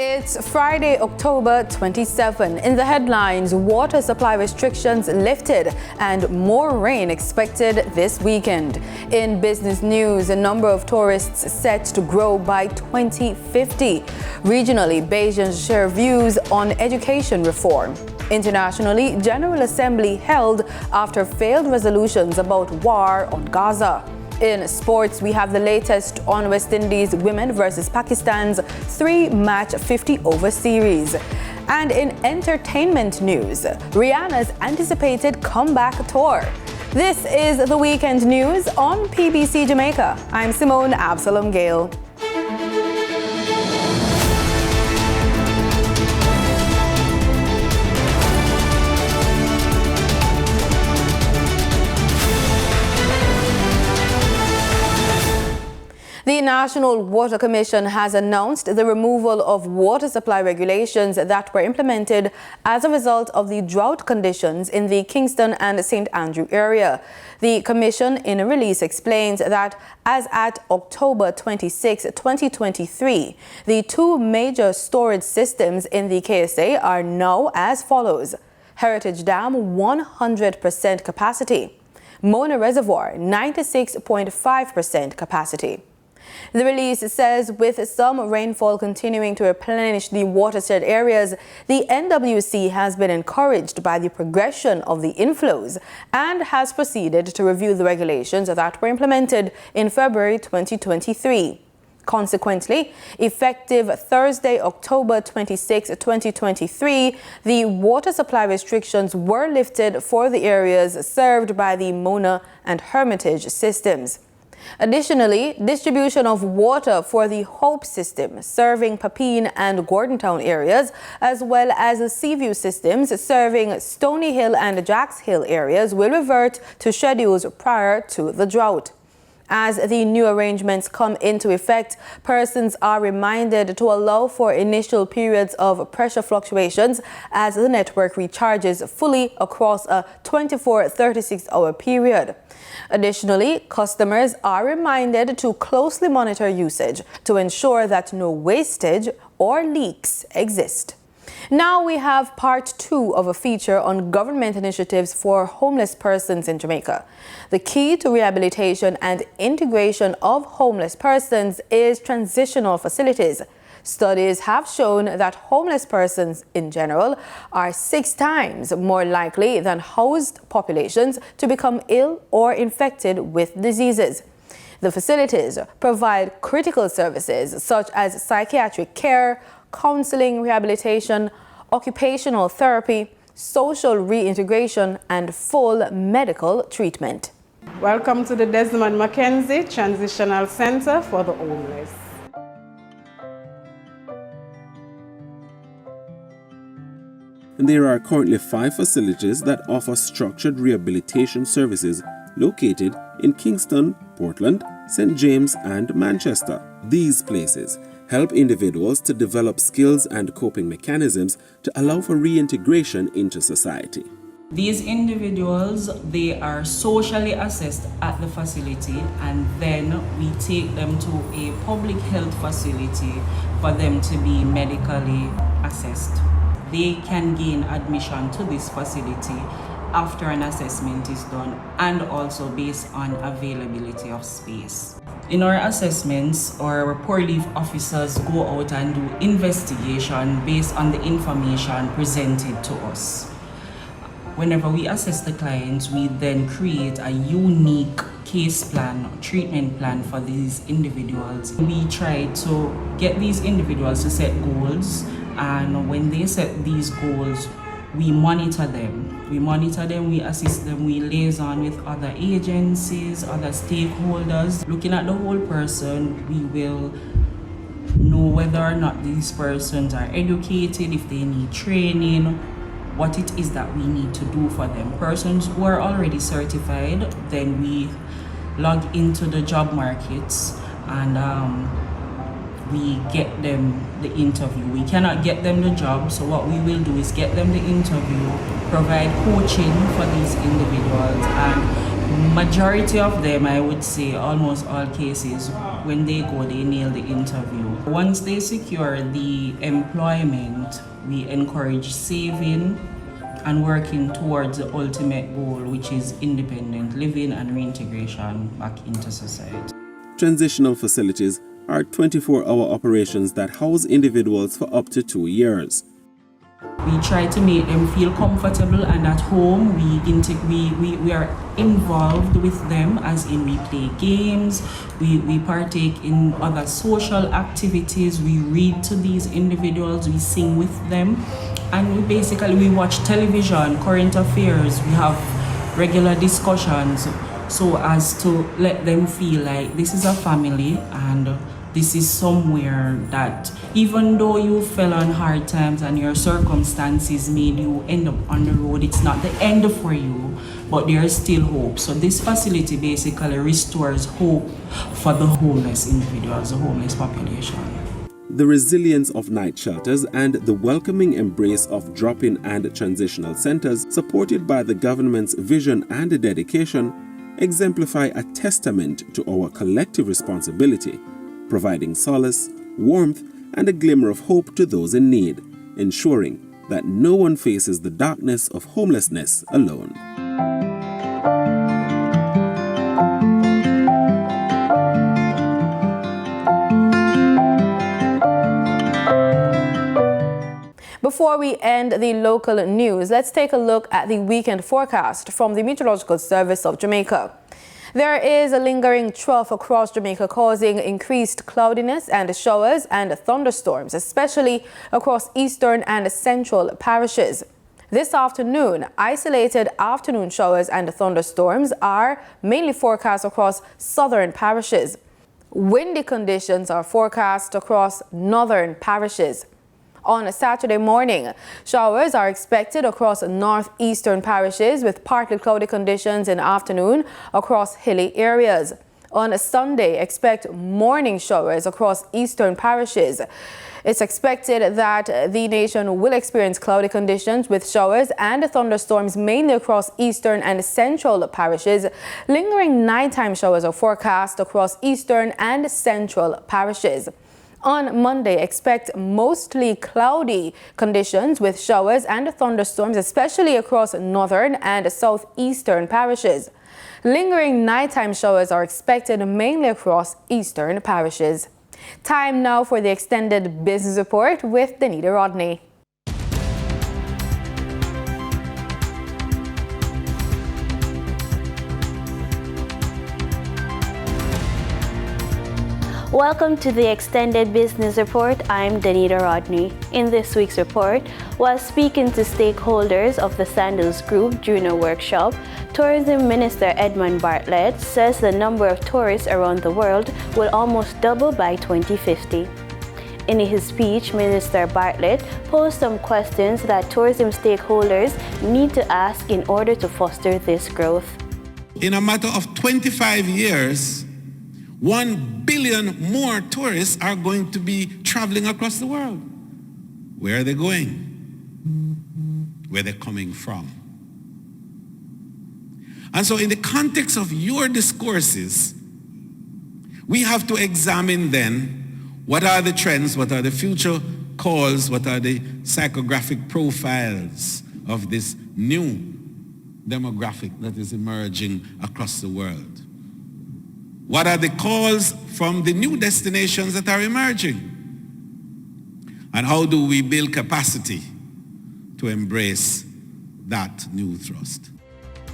It's Friday, October 27. In the headlines, water supply restrictions lifted and more rain expected this weekend. In business news, a number of tourists set to grow by 2050. Regionally, Bajans share views on education reform. Internationally, General Assembly held after failed resolutions about war on Gaza. In sports, we have the latest on West Indies women versus Pakistan's 3-match 50-over series. And in entertainment news, Rihanna's anticipated comeback tour. This is the weekend news on PBC Jamaica. I'm Simone Absalom Gale. The National Water Commission has announced the removal of water supply regulations that were implemented as a result of the drought conditions in the Kingston and St. Andrew area. The Commission, in a release, explains that as at October 26, 2023, the two major storage systems in the KSA are now as follows: Heritage Dam, 100% capacity; Mona Reservoir, 96.5% capacity. The release says with some rainfall continuing to replenish the watershed areas, the NWC has been encouraged by the progression of the inflows and has proceeded to review the regulations that were implemented in February 2023. Consequently, effective Thursday, October 26, 2023, the water supply restrictions were lifted for the areas served by the Mona and Hermitage systems. Additionally, distribution of water for the Hope system serving Papine and Gordontown areas, as well as the Seaview systems serving Stony Hill and Jacks Hill areas, will revert to schedules prior to the drought. As the new arrangements come into effect, persons are reminded to allow for initial periods of pressure fluctuations as the network recharges fully across a 24-36-hour period. Additionally, customers are reminded to closely monitor usage to ensure that no wastage or leaks exist. Now we have part 2 of a feature on government initiatives for homeless persons in Jamaica. The key to rehabilitation and integration of homeless persons is transitional facilities. Studies have shown that homeless persons in general are 6 times more likely than housed populations to become ill or infected with diseases. The facilities provide critical services such as psychiatric care, counseling, rehabilitation, occupational therapy, social reintegration, and full medical treatment. Welcome to the Desmond Mackenzie Transitional Center for the Homeless. There are currently 5 facilities that offer structured rehabilitation services located in Kingston, Portland, St. James, and Manchester. These places help individuals to develop skills and coping mechanisms to allow for reintegration into society. These individuals, they are socially assessed at the facility, and then we take them to a public health facility for them to be medically assessed. They can gain admission to this facility after an assessment is done, and also based on availability of space. In our assessments, our poor leave officers go out and do investigation based on the information presented to us. Whenever we assess the clients, we then create a unique case plan, treatment plan for these individuals. We try to get these individuals to set goals, and when they set these goals, we monitor them. We assist them, we liaison with other agencies, other stakeholders. Looking at the whole person, we will know whether or not these persons are educated, if they need training, what it is that we need to do for them. Persons who are already certified, then we log into the job markets and we get them the interview. We cannot get them the job, so what we will do is get them the interview, provide coaching for these individuals, and majority of them, I would say almost all cases, when they go, they nail the interview Once they secure the employment, we encourage saving and working towards the ultimate goal, which is independent living and reintegration back into society. Transitional facilities are 24-hour operations that house individuals for up to 2 years. We try to make them feel comfortable and at home. We are involved with them, as in we play games, we partake in other social activities, we read to these individuals, we sing with them, and we watch television, current affairs, we have regular discussions so as to let them feel like this is a family and this is somewhere that even though you fell on hard times and your circumstances made you end up on the road, it's not the end for you, but there is still hope. So this facility basically restores hope for the homeless individuals, the homeless population. The resilience of night shelters and the welcoming embrace of drop-in and transitional centers, supported by the government's vision and dedication, exemplify a testament to our collective responsibility, providing solace, warmth, and a glimmer of hope to those in need, ensuring that no one faces the darkness of homelessness alone. Before we end the local news, let's take a look at the weekend forecast from the Meteorological Service of Jamaica. There is a lingering trough across Jamaica causing increased cloudiness and showers and thunderstorms, especially across eastern and central parishes. This afternoon, isolated afternoon showers and thunderstorms are mainly forecast across southern parishes. Windy conditions are forecast across northern parishes. On Saturday morning, showers are expected across northeastern parishes with partly cloudy conditions in the afternoon across hilly areas. On Sunday, expect morning showers across eastern parishes. It's expected that the nation will experience cloudy conditions with showers and thunderstorms mainly across eastern and central parishes. Lingering nighttime showers are forecast across eastern and central parishes. On Monday, expect mostly cloudy conditions with showers and thunderstorms, especially across northern and southeastern parishes. Lingering nighttime showers are expected mainly across eastern parishes. Time now for the extended business report with Danita Rodney. Welcome to the Extended Business Report. I'm Danita Rodney. In this week's report, while speaking to stakeholders of the Sandals Group during a workshop, Tourism Minister Edmund Bartlett says the number of tourists around the world will almost double by 2050. In his speech, Minister Bartlett posed some questions that tourism stakeholders need to ask in order to foster this growth. In a matter of 25 years, 1 billion more tourists are going to be traveling across the world. Where are they going? Where they're coming from. And so in the context of your discourses, we have to examine then what are the trends, what are the future calls, what are the psychographic profiles of this new demographic that is emerging across the world. What are the calls from the new destinations that are emerging? And how do we build capacity to embrace that new thrust?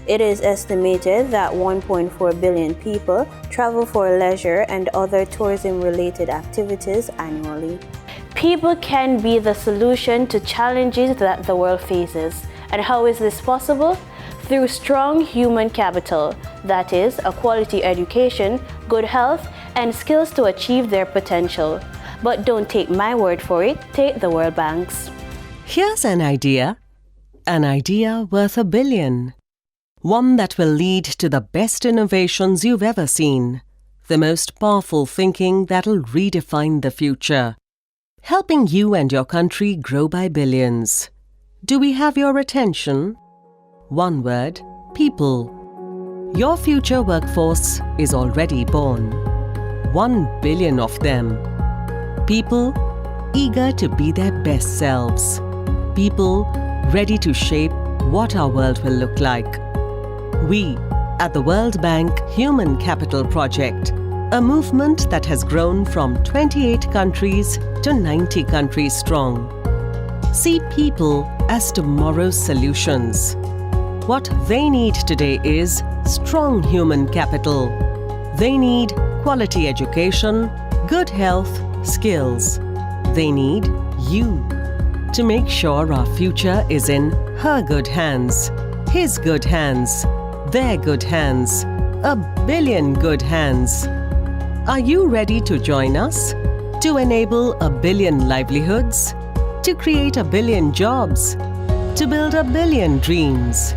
It is estimated that 1.4 billion people travel for leisure and other tourism-related activities annually. People can be the solution to challenges that the world faces. And how is this possible? Through strong human capital, that is, a quality education, good health, and skills to achieve their potential. But don't take my word for it, take the World Bank's. Here's an idea worth $1 billion. One that will lead to the best innovations you've ever seen, the most powerful thinking that'll redefine the future, helping you and your country grow by billions. Do we have your attention? One word, people. Your future workforce is already born. 1 billion of them. People eager to be their best selves. People ready to shape what our world will look like. We at the World Bank Human Capital Project, a movement that has grown from 28 countries to 90 countries strong, see people as tomorrow's solutions. What they need today is strong human capital. They need quality education, good health, skills. They need you to make sure our future is in her good hands, his good hands, their good hands, a billion good hands. Are you ready to join us to enable a billion livelihoods, to create a billion jobs, to build a billion dreams?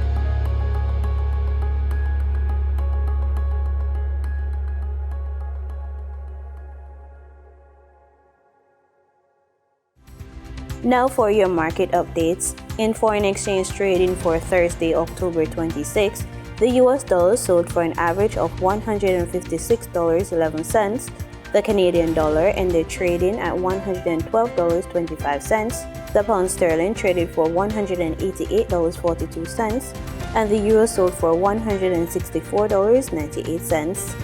Now for your market updates. In foreign exchange trading for Thursday, October 26, the US dollar sold for an average of $156.11. The Canadian dollar ended trading at $112.25. The pound sterling traded for $188.42, and the euro sold for $164.98.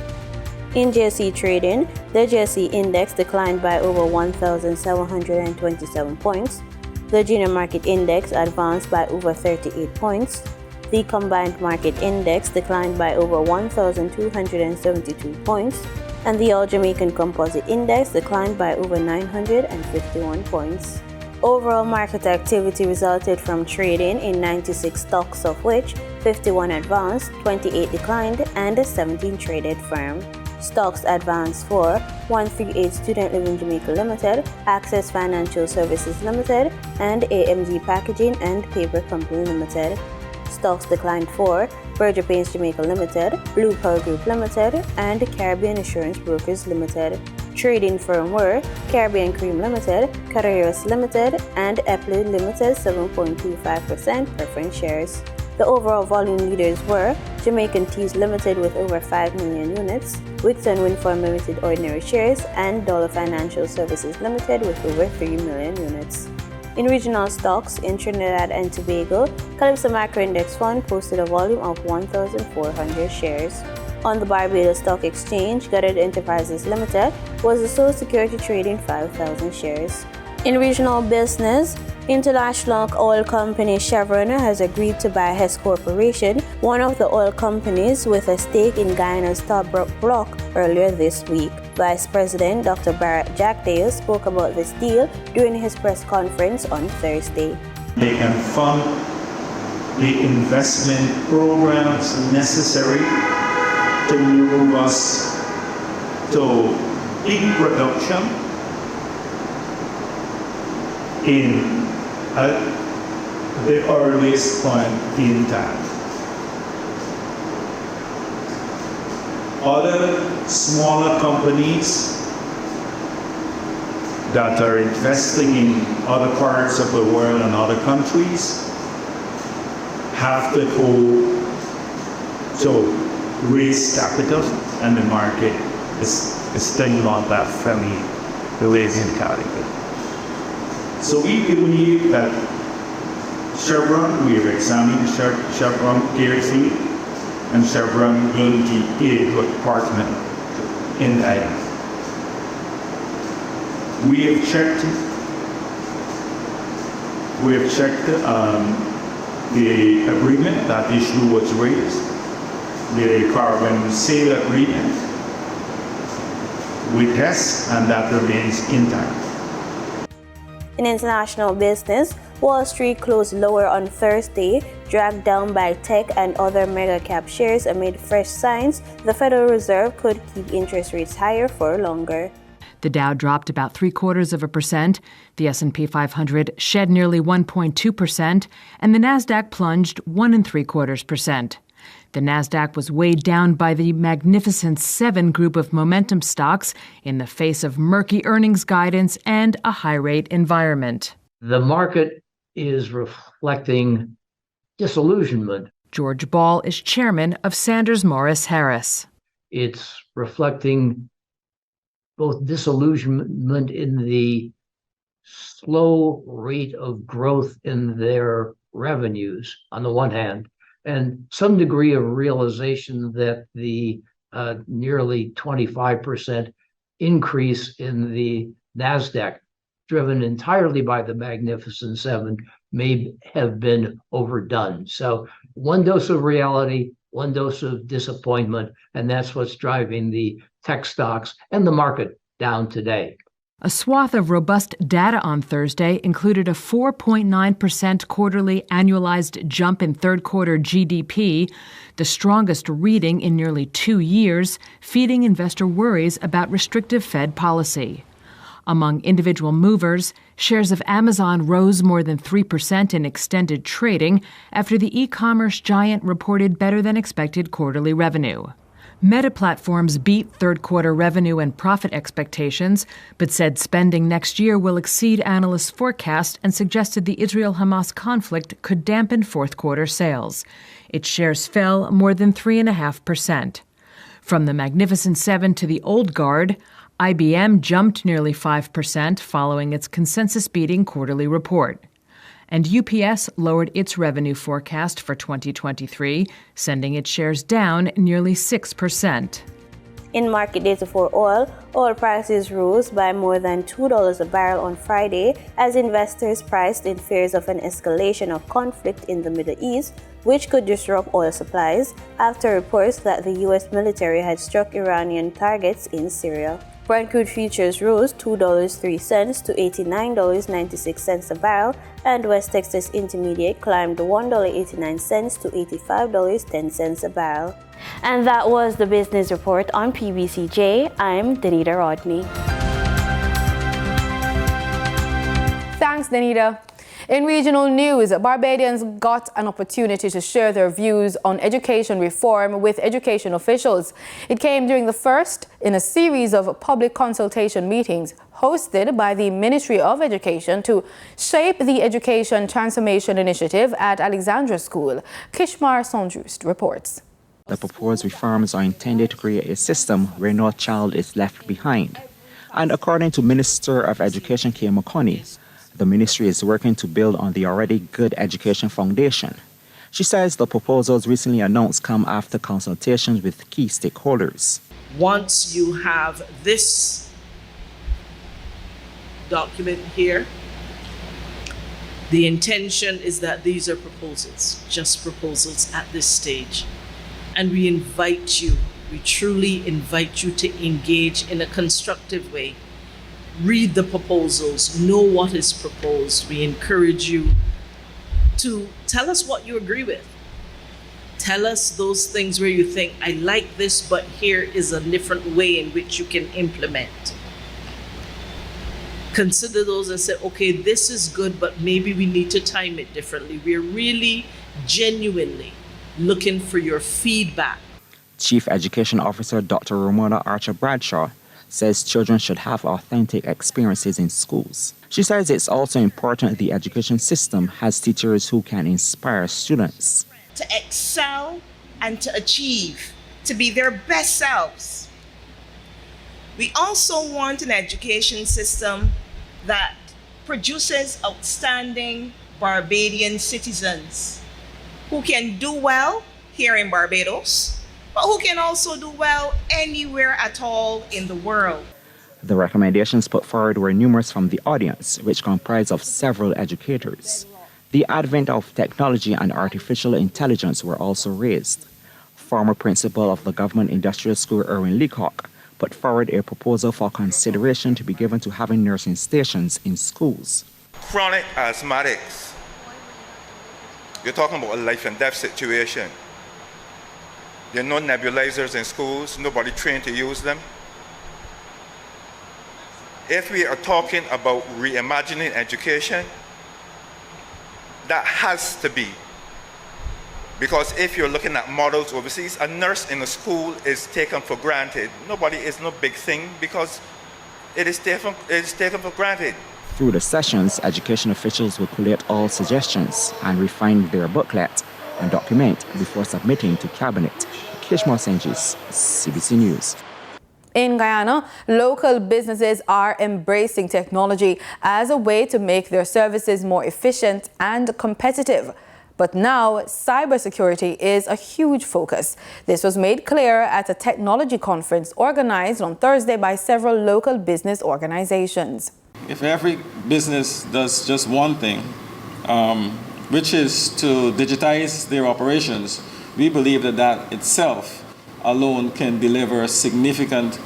In JSE trading, the JSE index declined by over 1,727 points. The junior market index advanced by over 38 points. The combined market index declined by over 1,272 points, and the All Jamaican Composite Index declined by over 951 points. Overall market activity resulted from trading in 96 stocks, of which 51 advanced, 28 declined, and 17 traded firm. Stocks advanced for 138 Student Living Jamaica Limited, Access Financial Services Limited, and AMG Packaging and Paper Company Limited. Stocks declined for Berger Paints Jamaica Limited, Blue Pearl Group Limited, and Caribbean Insurance Brokers Limited. Trading firm were Caribbean Cream Limited, Carreras Limited, and Epley Limited 7.25% preference shares. The overall volume leaders were Jamaican Teas Limited with over 5 million units, Wixon Winform Limited ordinary shares, and Dollar Financial Services Limited with over 3 million units. In regional stocks, in Trinidad and Tobago, Calypso Macro Index Fund posted a volume of 1,400 shares. On the Barbados Stock Exchange, Goddard Enterprises Limited was the sole security trading 5,000 shares. In regional business, Interlock Oil Company Chevron has agreed to buy Hess Corporation, one of the oil companies with a stake in Guyana's Tobruk block, earlier this week. Vice President Dr. Barrett Jackdale spoke about this deal during his press conference on Thursday. They can fund the investment programs necessary to move us to peak production in the earliest point in time. Other smaller companies that are investing in other parts of the world and other countries have to go to raise capital, and the market is still not that friendly to raising capital. So we believe that Chevron, we have examined Chevron carefully, and Chevron will be a good partner in that. We have checked the agreement. That issue was raised, the carbon sale agreement with Hess, and that remains intact. In international business, Wall Street closed lower on Thursday, dragged down by tech and other mega-cap shares amid fresh signs the Federal Reserve could keep interest rates higher for longer. The Dow dropped about 0.75%, the S&P 500 shed nearly 1.2%, and the Nasdaq plunged 1.75%. The Nasdaq was weighed down by the Magnificent Seven group of momentum stocks in the face of murky earnings guidance and a high-rate environment. The market is reflecting disillusionment. George Ball is chairman of Sanders Morris Harris. It's reflecting both disillusionment in the slow rate of growth in their revenues on the one hand, and some degree of realization that the nearly 25% increase in the NASDAQ, driven entirely by the Magnificent Seven, may have been overdone. So one dose of reality, one dose of disappointment, and that's what's driving the tech stocks and the market down today. A swath of robust data on Thursday included a 4.9% quarterly annualized jump in third-quarter GDP, the strongest reading in nearly 2 years, feeding investor worries about restrictive Fed policy. Among individual movers, shares of Amazon rose more than 3% in extended trading after the e-commerce giant reported better-than-expected quarterly revenue. Meta Platforms beat third-quarter revenue and profit expectations, but said spending next year will exceed analysts' forecasts and suggested the Israel-Hamas conflict could dampen fourth-quarter sales. Its shares fell more than 3.5%. From the Magnificent Seven to the Old Guard, IBM jumped nearly 5% following its consensus-beating quarterly report. And UPS lowered its revenue forecast for 2023, sending its shares down nearly 6%. In market data for oil prices rose by more than $2 a barrel on Friday as investors priced in fears of an escalation of conflict in the Middle East, which could disrupt oil supplies after reports that the U.S. military had struck Iranian targets in Syria. Brent crude futures rose $2.03 to $89.96 a barrel, and West Texas Intermediate climbed $1.89 to $85.10 a barrel. And that was the business report on PBCJ. I'm Danita Rodney. Thanks, Danita. In regional news, Barbadians got an opportunity to share their views on education reform with education officials. It came during the first in a series of public consultation meetings hosted by the Ministry of Education to shape the Education Transformation Initiative at Alexandra School. Kishmar Sonjust reports. The proposed reforms are intended to create a system where no child is left behind. And according to Minister of Education Kay McConney, the ministry is working to build on the already good education foundation. She says the proposals recently announced come after consultations with key stakeholders. Once you have this document here, the intention is that these are proposals, just proposals at this stage. And we truly invite you to engage in a constructive way. Read the proposals, know what is proposed. We encourage you to tell us what you agree with. Tell us those things where you think, I like this, but here is a different way in which you can implement. Consider those and say, okay, this is good, but maybe we need to time it differently. We're really genuinely looking for your feedback. Chief Education Officer Dr. Ramona Archer Bradshaw says children should have authentic experiences in schools. She says it's also important the education system has teachers who can inspire students to excel and to achieve, to be their best selves. We also want an education system that produces outstanding Barbadian citizens who can do well here in Barbados, but who can also do well anywhere at all in the world. The recommendations put forward were numerous from the audience, which comprised of several educators. The advent of technology and artificial intelligence were also raised. Former principal of the Government Industrial School, Erwin Leacock, put forward a proposal for consideration to be given to having nursing stations in schools. Chronic asthmatics. You're talking about a life and death situation. There are no nebulizers in schools, nobody trained to use them. If we are talking about reimagining education, that has to be. Because if you're looking at models overseas, a nurse in a school is taken for granted. Nobody is no big thing because it is taken for granted. Through the sessions, education officials will collate all suggestions and refine their booklet and document before submitting to Cabinet. Kishma Senjis, CBC News. In Guyana, local businesses are embracing technology as a way to make their services more efficient and competitive. But now, cybersecurity is a huge focus. This was made clear at a technology conference organized on Thursday by several local business organizations. If every business does just one thing, which is to digitize their operations, we believe that that itself alone can deliver a significant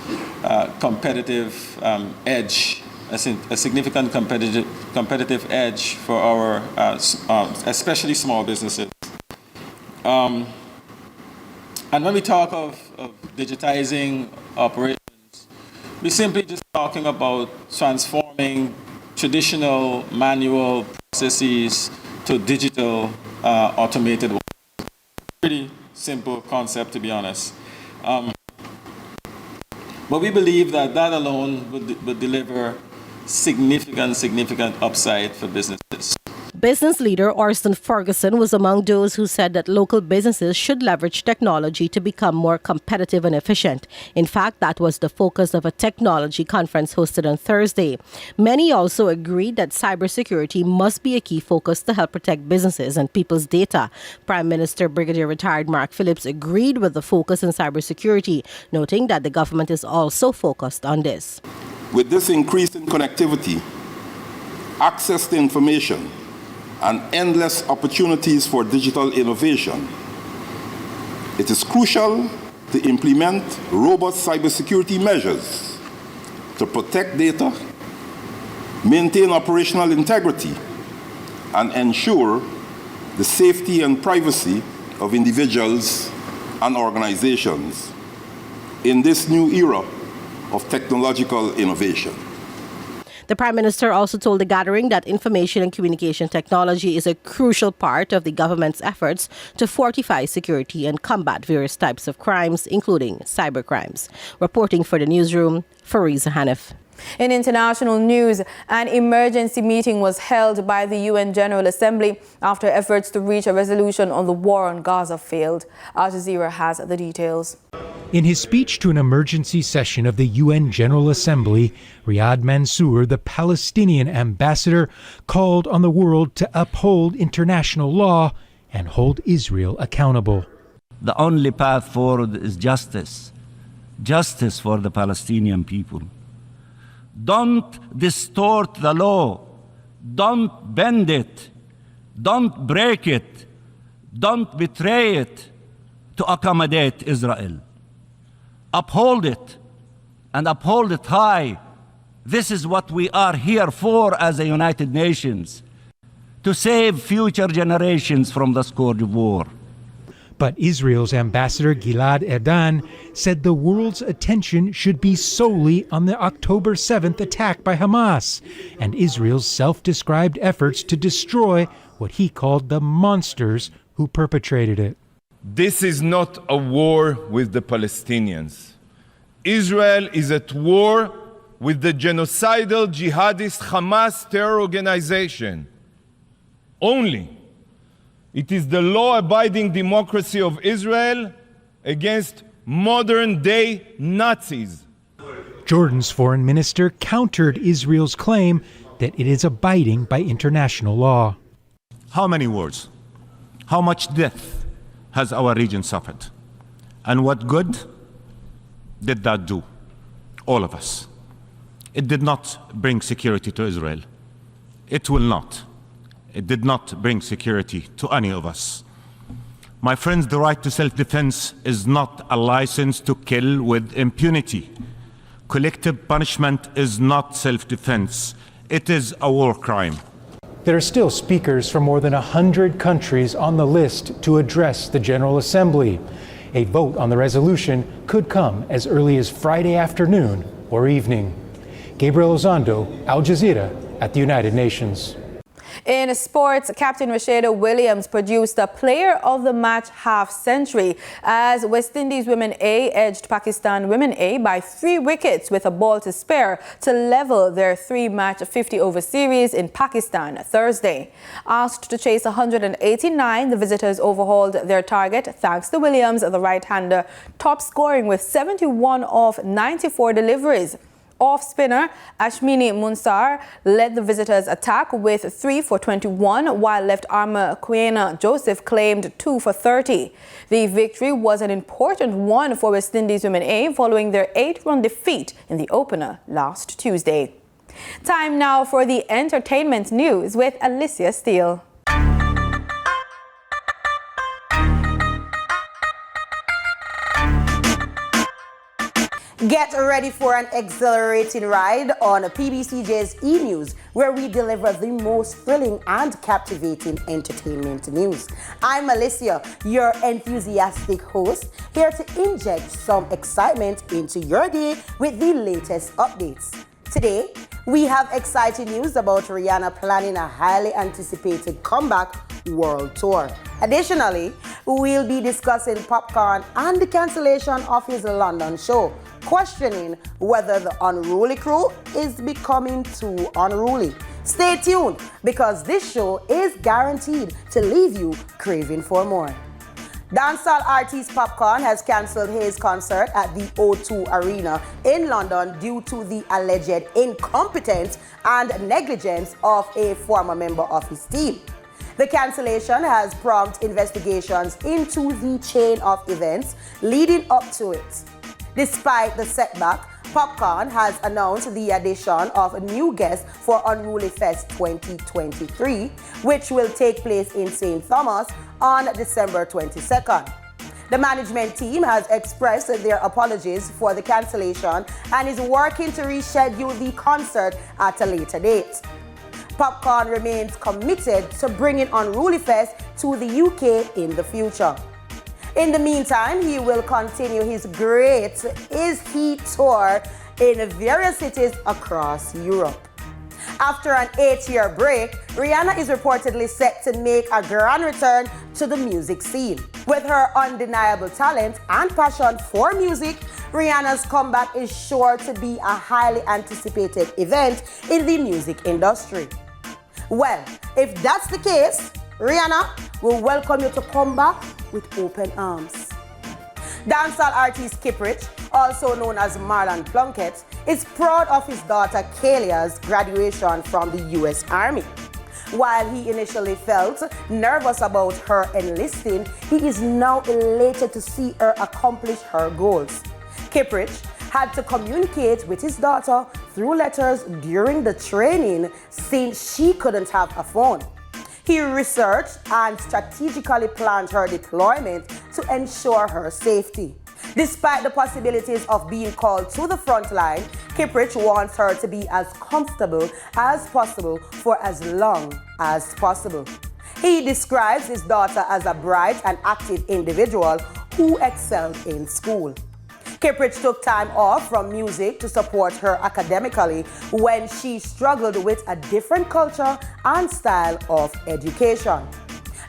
competitive edge, a significant competitive edge for our, especially small businesses. And when we talk of digitizing operations, we're simply just talking about transforming traditional manual processes to digital automated ones. Pretty simple concept, to be honest. But we believe that that alone would deliver significant upside for businesses. Business leader Orson Ferguson was among those who said that local businesses should leverage technology to become more competitive and efficient. In fact, that was the focus of a technology conference hosted on Thursday. Many also agreed that cybersecurity must be a key focus to help protect businesses and people's data. Prime Minister Brigadier Retired Mark Phillips agreed with the focus on cybersecurity, noting that the government is also focused on this. With this increase in connectivity, access to information, and endless opportunities for digital innovation, it is crucial to implement robust cybersecurity measures to protect data, maintain operational integrity, and ensure the safety and privacy of individuals and organizations in this new era of technological innovation. The Prime Minister also told the gathering that information and communication technology is a crucial part of the government's efforts to fortify security and combat various types of crimes, including cybercrimes. Reporting for the newsroom, Fariza Hanif. In international news, an emergency meeting was held by the UN General Assembly after efforts to reach a resolution on the war on Gaza failed. Al Jazeera has the details. In his speech to an emergency session of the UN General Assembly, Riyad Mansour, the Palestinian ambassador, called on the world to uphold international law and hold Israel accountable. The only path forward is justice. Justice for the Palestinian people. Don't distort the law. Don't bend it. Don't break it. Don't betray it to accommodate Israel. Uphold it, and uphold it high. This is what we are here for as a United Nations, to save future generations from the scourge of war. But Israel's ambassador Gilad Erdan said the world's attention should be solely on the October 7th attack by Hamas and Israel's self-described efforts to destroy what he called the monsters who perpetrated it. This is not a war with the Palestinians. Israel is at war with the genocidal jihadist Hamas terror organization. Only. It is the law-abiding democracy of Israel against modern-day Nazis. Jordan's foreign minister countered Israel's claim that it is abiding by international law. How many wars? How much death has our region suffered? And what good did that do? All of us. It did not bring security to Israel. It will not. It did not bring security to any of us. My friends, the right to self-defense is not a license to kill with impunity. Collective punishment is not self-defense. It is a war crime. There are still speakers from more than 100 countries on the list to address the General Assembly. A vote on the resolution could come as early as Friday afternoon or evening. Gabriel Ozondo, Al Jazeera at the United Nations. In sports, Captain Rashada Williams produced a Player of the Match half-century as West Indies Women A edged Pakistan Women A by 3 wickets with a ball to spare to level their 3-match 50-over series in Pakistan Thursday. Asked to chase 189, the visitors overhauled their target thanks to Williams, the right-hander, top scoring with 71 of 94 deliveries. Off-spinner Ashmini Munsar led the visitors' attack with 3 for 21, while left-armer Quiana Joseph claimed 2 for 30. The victory was an important one for West Indies Women A following their 8-run defeat in the opener last Tuesday. Time now for the entertainment news with Alicia Steele. Get ready for an exhilarating ride on PBCJ's E-News, where we deliver the most thrilling and captivating entertainment news. I'm Alicia, your enthusiastic host, here to inject some excitement into your day with the latest updates. Today, we have exciting news about Rihanna planning a highly anticipated comeback world tour. Additionally, we'll be discussing Popcorn and the cancellation of his London show, questioning whether the unruly crew is becoming too unruly. Stay tuned, because this show is guaranteed to leave you craving for more. Dancehall artist Popcorn has cancelled his concert at the O2 Arena in London due to the alleged incompetence and negligence of a former member of his team. The cancellation has prompted investigations into the chain of events leading up to it. Despite the setback, Popcorn has announced the addition of a new guest for Unruly Fest 2023, which will take place in St. Thomas on December 22nd. The management team has expressed their apologies for the cancellation and is working to reschedule the concert at a later date. Popcorn remains committed to bringing Unruly Fest to the UK in the future. In the meantime, he will continue his great Is He tour in various cities across Europe. After an 8-year break, Rihanna is reportedly set to make a grand return to the music scene. With her undeniable talent and passion for music, Rihanna's comeback is sure to be a highly anticipated event in the music industry. Well, if that's the case, Rihanna will welcome you to come back with open arms. Dancehall artist Kiprich, also known as Marlon Plunkett, is proud of his daughter Kalia's graduation from the U.S. Army. While he initially felt nervous about her enlisting, he is now elated to see her accomplish her goals. Kiprich had to communicate with his daughter through letters during the training since she couldn't have a phone. He researched and strategically planned her deployment to ensure her safety. Despite the possibilities of being called to the front line, Kiprich wants her to be as comfortable as possible for as long as possible. He describes his daughter as a bright and active individual who excelled in school. Kiprich took time off from music to support her academically when she struggled with a different culture and style of education.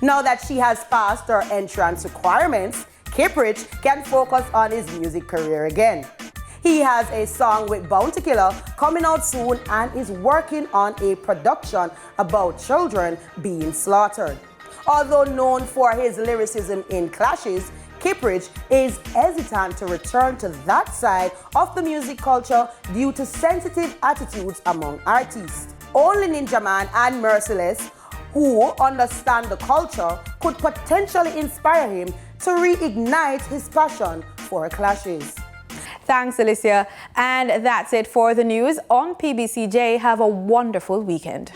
Now that she has passed her entrance requirements, Kiprich can focus on his music career again. He has a song with Bounty Killer coming out soon and is working on a production about children being slaughtered. Although known for his lyricism in clashes, Kiprich is hesitant to return to that side of the music culture due to sensitive attitudes among artists. Only Ninja Man and Merciless, who understand the culture, could potentially inspire him to reignite his passion for clashes. Thanks, Alicia. And that's it for the news on PBCJ. Have a wonderful weekend.